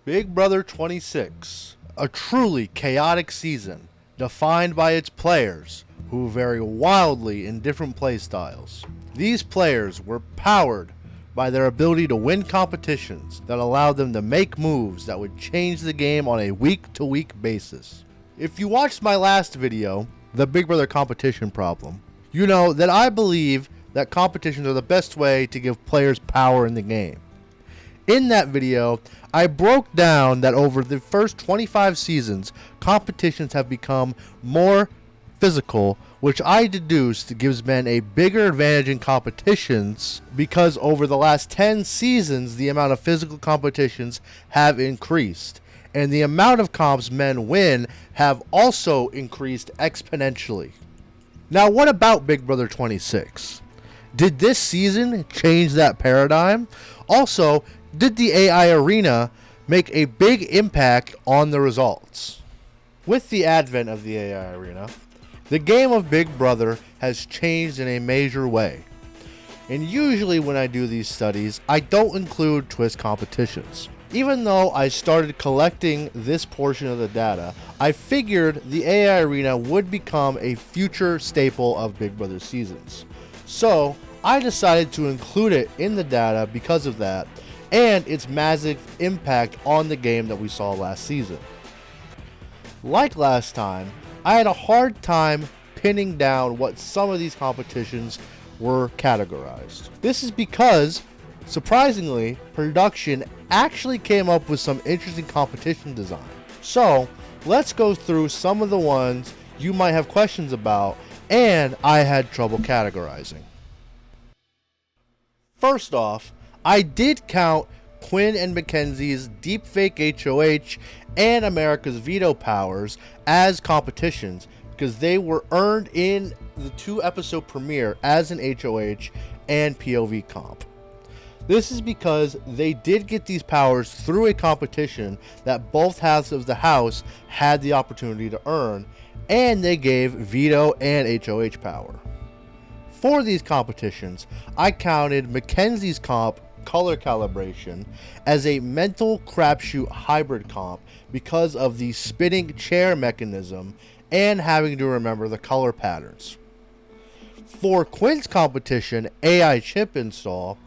Big Brother 26, a truly chaotic season defined by its players who vary wildly in different playstyles. These players were powered by their ability to win competitions that allowed them to make moves that would change the game on a week-to-week basis. If you watched my last video, the Big Brother competition problem, you know that I believe that competitions are the best way to give players power in the game. In that video, I broke down that over the first 25 seasons, competitions have become more physical, which I deduced gives men a bigger advantage in competitions because over the last 10 seasons, the amount of physical competitions have increased, and the amount of comps men win have also increased exponentially. Now, what about Big Brother 26? Did this season change that paradigm? Also, did the AI arena make a big impact on the results? With the advent of the AI arena, the game of Big Brother has changed in a major way. And usually when I do these studies, I don't include twist competitions. Even though I started collecting this portion of the data, I figured the AI arena would become a future staple of Big Brother seasons. So I decided to include it in the data because of that, and its massive impact on the game that we saw last season. Like last time, I had a hard time pinning down what some of these competitions were categorized. This is because, surprisingly, production actually came up with some interesting competition design. So, let's go through some of the ones you might have questions about and I had trouble categorizing. First off, I did count Quinn and Mackenzie's deepfake HOH and America's veto powers as competitions because they were earned in the 2-episode premiere as an HOH and POV comp. This is because they did get these powers through a competition that both halves of the house had the opportunity to earn, and they gave veto and HOH power. For these competitions, I counted Mackenzie's comp color calibration as a mental crapshoot hybrid comp because of the spinning chair mechanism and having to remember the color patterns. For Quinn's competition AI chip install,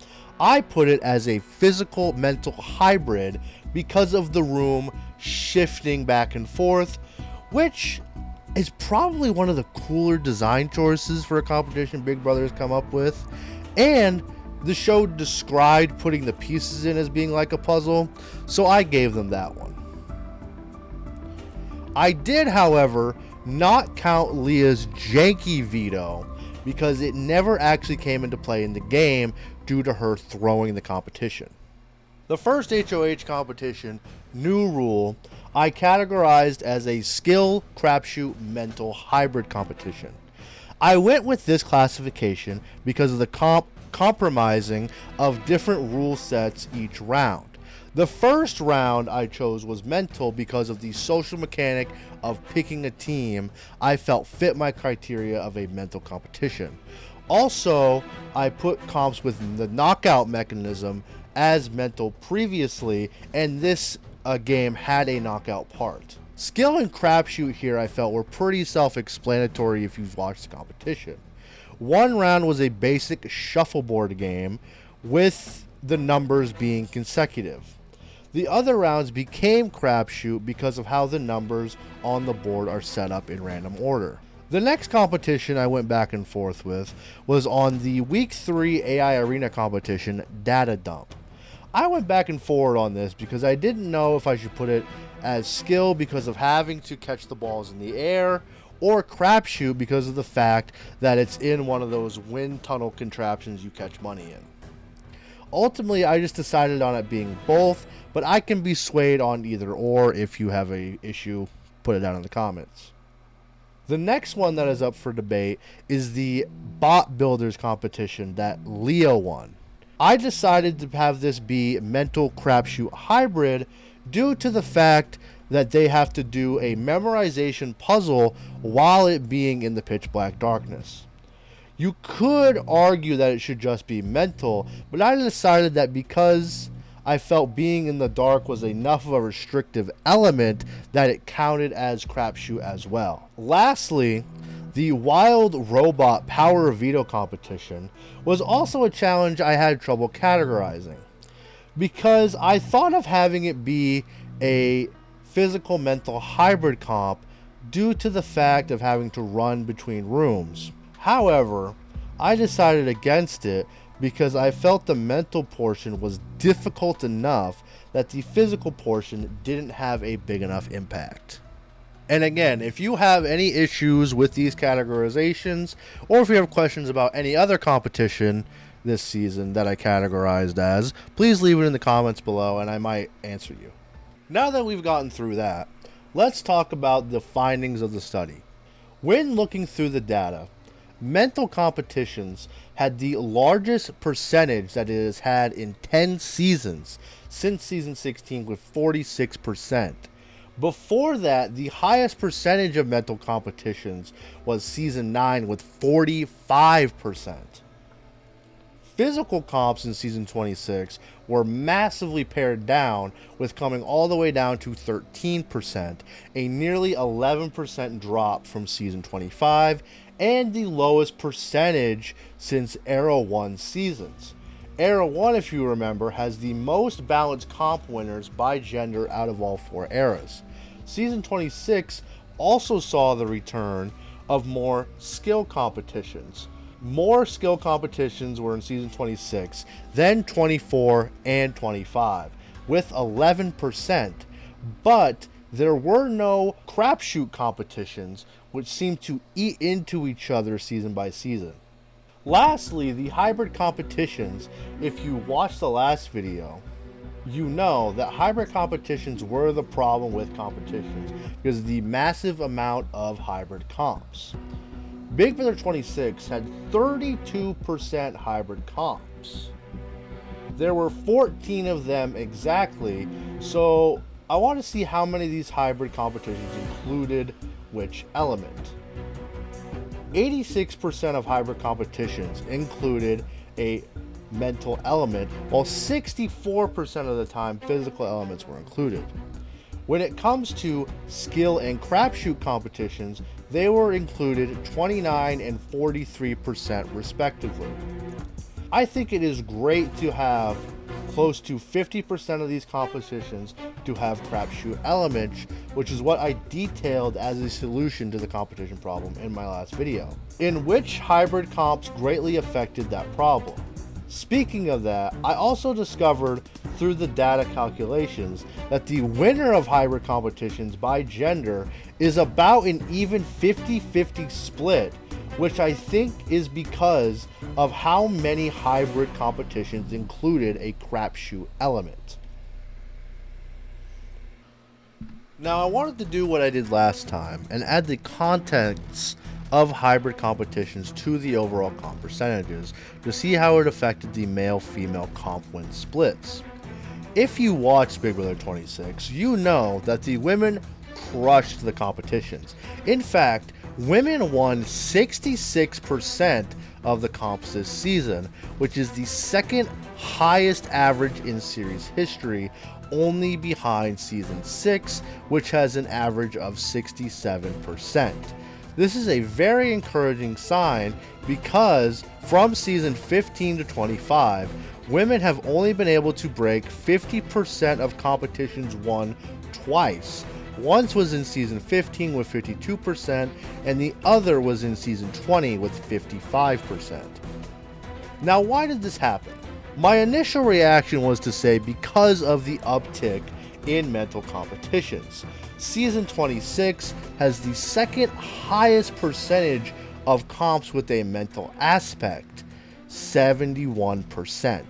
I put it as a physical mental hybrid because of the room shifting back and forth, which is probably one of the cooler design choices for a competition Big Brother has come up with, and the show described putting the pieces in as being like a puzzle, so I gave them that one. I did, however, not count Leah's janky veto because it never actually came into play in the game due to her throwing the competition. The first HOH competition, new rule, I categorized as a skill crapshoot mental hybrid competition. I went with this classification because of the compromising of different rule sets each round. The first round I chose was mental because of the social mechanic of picking a team I felt fit my criteria of a mental competition. Also, I put comps with the knockout mechanism as mental previously, and this game had a knockout part. Skill and crapshoot here I felt were pretty self-explanatory if you've watched the competition. One round was a basic shuffleboard game with the numbers being consecutive. The other rounds became crapshoot because of how the numbers on the board are set up in random order. The next competition I went back and forth with was on the Week 3 AI Arena competition, Data Dump. I went back and forward on this because I didn't know if I should put it as skill because of having to catch the balls in the air, or crapshoot because of the fact that it's in one of those wind tunnel contraptions you catch money in. Ultimately, I just decided on it being both, but I can be swayed on either or. If you have a issue, put it down in the comments. The next one that is up for debate is the bot builders competition that Leo won. I decided to have this be mental crapshoot hybrid due to the fact that they have to do a memorization puzzle while it being in the pitch black darkness. You could argue that it should just be mental, but I decided that because I felt being in the dark was enough of a restrictive element that it counted as crapshoot as well. Lastly, the Wild Robot Power Veto competition was also a challenge I had trouble categorizing, because I thought of having it be a physical mental hybrid comp due to the fact of having to run between rooms. However, I decided against it because I felt the mental portion was difficult enough that the physical portion didn't have a big enough impact. And again, if you have any issues with these categorizations, or if you have questions about any other competition this season that I categorized as, please leave it in the comments below and I might answer you. Now that we've gotten through that, let's talk about the findings of the study. When looking through the data, mental competitions had the largest percentage that it has had in 10 seasons since season 16 with 46%. Before that, the highest percentage of mental competitions was season 9 with 45%. Physical comps in season 26 were massively pared down, with coming all the way down to 13%, a nearly 11% drop from season 25, and the lowest percentage since Era 1 seasons. Era 1, if you remember, has the most balanced comp winners by gender out of all 4 eras. Season 26 also saw the return of more skill competitions. More skill competitions were in season 26 than 24 and 25, with 11%, but there were no crapshoot competitions, which seemed to eat into each other season by season. Lastly, the hybrid competitions. If you watched the last video, you know that hybrid competitions were the problem with competitions because of the massive amount of hybrid comps. Big Brother 26 had 32% hybrid comps. There were 14 of them exactly, so I want to see how many of these hybrid competitions included which element. 86% of hybrid competitions included a mental element, while 64% of the time physical elements were included. When it comes to skill and crapshoot competitions, they were included 29 and 43% respectively. I think it is great to have close to 50% of these competitions to have crapshoot elements, which is what I detailed as a solution to the competition problem in my last video, in which hybrid comps greatly affected that problem. Speaking of that, I also discovered through the data calculations that the winner of hybrid competitions by gender is about an even 50-50 split, which I think is because of how many hybrid competitions included a crapshoot element. Now, I wanted to do what I did last time and add the contents of hybrid competitions to the overall comp percentages to see how it affected the male-female comp win splits. If you watched Big Brother 26, you know that the women crushed the competitions. In fact, women won 66% of the comps this season, which is the second highest average in series history, only behind season 6, which has an average of 67%. This is a very encouraging sign because from season 15 to 25, women have only been able to break 50% of competitions won twice. Once was in season 15 with 52%, and the other was in season 20 with 55%. Now, why did this happen? My initial reaction was to say because of the uptick in mental competitions. Season 26 has the second highest percentage of comps with a mental aspect, 71%.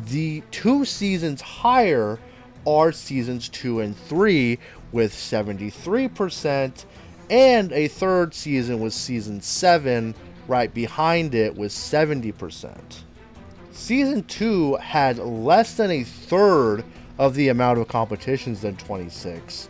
The 2 seasons higher are seasons 2 and 3 with 73%, and a third season was season 7 right behind it with 70%. Season 2 had less than a third of the amount of competitions than 26.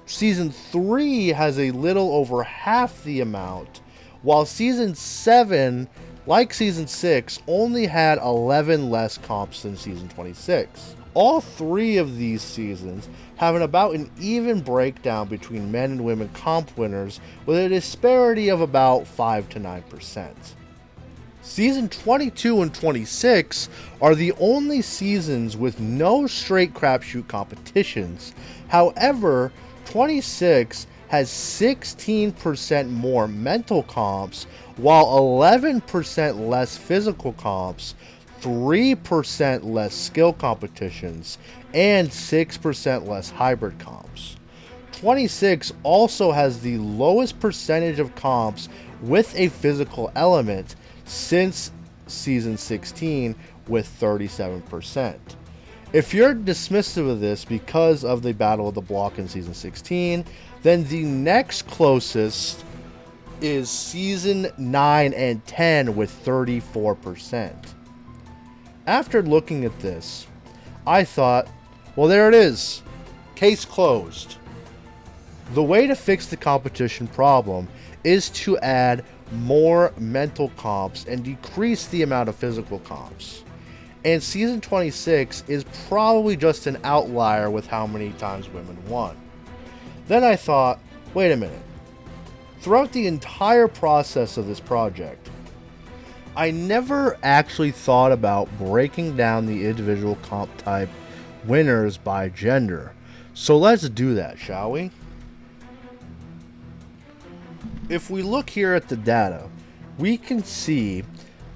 Season 3 has a little over half the amount, while Season 7, like Season 6, only had 11 less comps than Season 26. All three of these seasons have about an even breakdown between men and women comp winners, with a disparity of about 5 to 9%. Season 22 and 26 are the only seasons with no straight crapshoot competitions. However, 26 has 16% more mental comps, while 11% less physical comps, 3% less skill competitions, and 6% less hybrid comps. 26 also has the lowest percentage of comps with a physical element since season 16, with 37%. If you're dismissive of this because of the Battle of the Block in season 16, then the next closest is season 9 and 10 with 34%. After looking at this, I thought, well, there it is. Case closed. The way to fix the competition problem is to add more mental comps and decrease the amount of physical comps. And season 26 is probably just an outlier with how many times women won. Then I thought, wait a minute. Throughout the entire process of this project, I never actually thought about breaking down the individual comp type winners by gender. So let's do that, shall we? If we look here at the data, we can see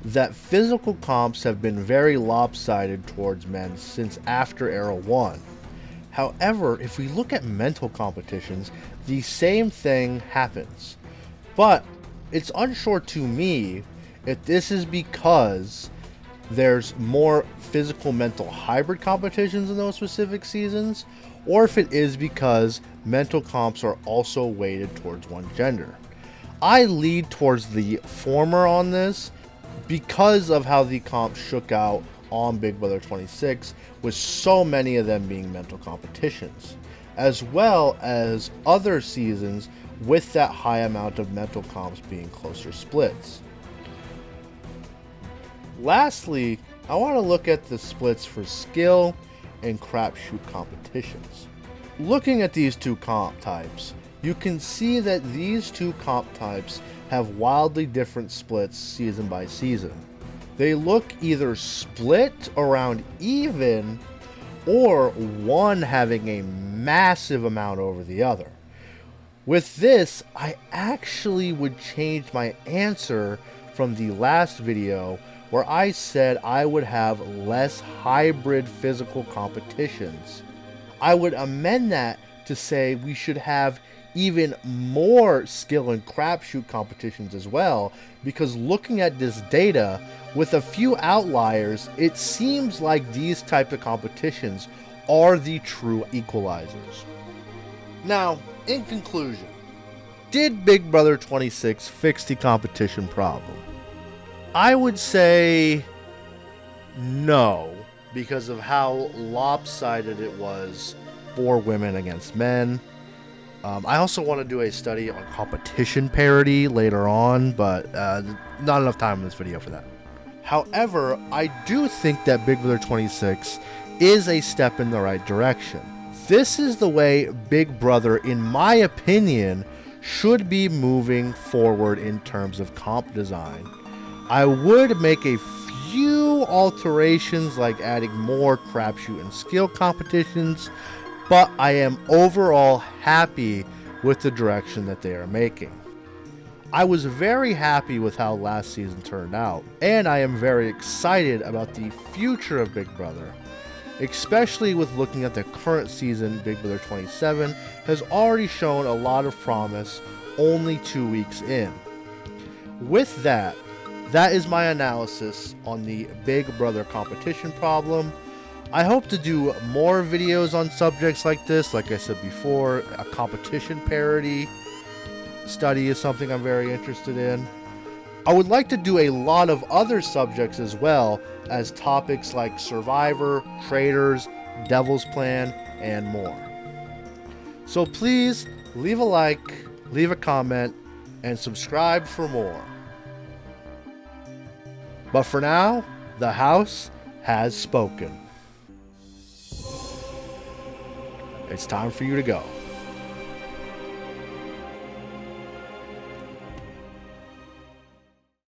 that physical comps have been very lopsided towards men since after Era 1. However, if we look at mental competitions, the same thing happens. But it's unsure to me if this is because there's more physical mental hybrid competitions in those specific seasons, or if it is because mental comps are also weighted towards one gender. I lead towards the former on this because of how the comps shook out on Big Brother 26, with so many of them being mental competitions, as well as other seasons with that high amount of mental comps being closer splits. Lastly, I want to look at the splits for skill and crapshoot competitions. Looking at these two comp types, you can see that these two comp types have wildly different splits season by season. They look either split around even, or one having a massive amount over the other. With this, I actually would change my answer from the last video where I said I would have less hybrid physical competitions. I would amend that to say we should have even more skill and crapshoot competitions as well, because looking at this data, with a few outliers, it seems like these type of competitions are the true equalizers. Now, in conclusion, did Big Brother 26 fix the competition problem? I would say no, because of how lopsided it was for women against men. I also want to do a study on competition parity later on, but not enough time in this video for that. However, I do think that Big Brother 26 is a step in the right direction. This is the way Big Brother, in my opinion, should be moving forward in terms of comp design. I would make a few alterations, like adding more crapshoot and skill competitions, but I am overall happy with the direction that they are making. I was very happy with how last season turned out, and I am very excited about the future of Big Brother, especially with looking at the current season. Big Brother 27 has already shown a lot of promise only 2 weeks in. With that is my analysis on the Big Brother competition problem. I hope to do more videos on subjects like this. Like I said before, a competition parity study is something I'm very interested in. I would like to do a lot of other subjects as well, as topics like Survivor, Traitors, Devil's Plan, and more. So please leave a like, leave a comment, and subscribe for more. But for now, the house has spoken. it's time for you to go.